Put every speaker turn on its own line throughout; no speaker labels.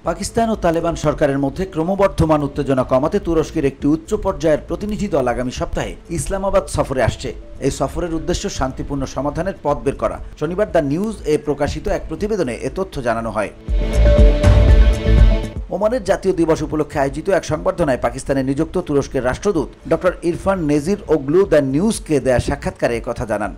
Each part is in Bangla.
পাকিস্তান ও তালেবান সরকারের মধ্যে ক্রমবর্ধমান উত্তেজনা কমাতে তুরস্কের একটি উচ্চ পর্যায়ের প্রতিনিধি দল আগামী সপ্তাহে ইসলামাবাদ সফরে আসছে। এই সফরের উদ্দেশ্য শান্তিপূর্ণ সমাধানের পথ বের করা। শনিবার দ্য নিউজ এ প্রকাশিত এক প্রতিবেদনে এ তথ্য জানানো হয়। ওমানের জাতীয় দিবস উপলক্ষে আয়োজিত এক সংবর্ধনায় পাকিস্তানে নিযুক্ত তুরস্কের রাষ্ট্রদূত ডক্টর ইরফান নেজির ওগলু দ্য নিউজকে দেয়া সাক্ষাৎকারে একথা জানান।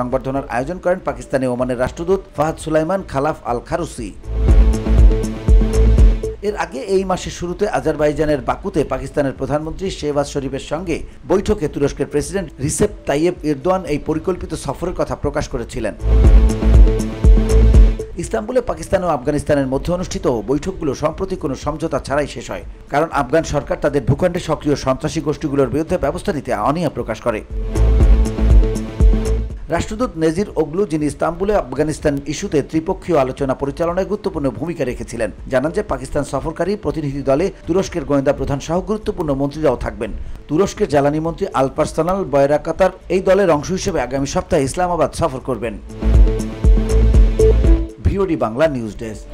সংবর্ধনার আয়োজন করেন পাকিস্তানে ওমানের রাষ্ট্রদূত ফাহাদ সুলাইমান খালাফ আল খারুসি। এর আগে এই মাসের শুরুতে আজারবাইজানের বাকুতে পাকিস্তানের প্রধানমন্ত্রী শেহবাজ শরীফের সঙ্গে বৈঠকে তুরস্কের প্রেসিডেন্ট রিসেপ তাইয়েপ এরদোয়ান এই পরিকল্পিত সফরের কথা প্রকাশ করেছিলেন। ইস্তাম্বুলে পাকিস্তান ও আফগানিস্তানের মধ্যে অনুষ্ঠিত বৈঠকগুলো সম্প্রতি কোনো সমঝোতা ছাড়াই শেষ হয়, কারণ আফগান সরকার তাদের ভূখণ্ডে সক্রিয় সন্ত্রাসী গোষ্ঠীগুলোর বিরুদ্ধে ব্যবস্থা নিতে অনীহা প্রকাশ করে। রাষ্ট্রদূত নেজির ওগলু, যিনি ইস্তাম্বুলে আফগানিস্তান ইস্যুতে ত্রিপক্ষীয় আলোচনা পরিচালনায় গুরুত্বপূর্ণ ভূমিকা রেখেছিলেন, জানান যে পাকিস্তান সফরকারী প্রতিনিধি দলে তুরস্কের গোয়েন্দা প্রধান সহ গুরুত্বপূর্ণ মন্ত্রীরাও থাকবেন। তুরস্কের জ্বালানি মন্ত্রী আলপারসানাল বয়রাকাতার এই দলের অংশ হিসেবে আগামী সপ্তাহে ইসলামাবাদ সফর করবেন। VOD Bangla news desk.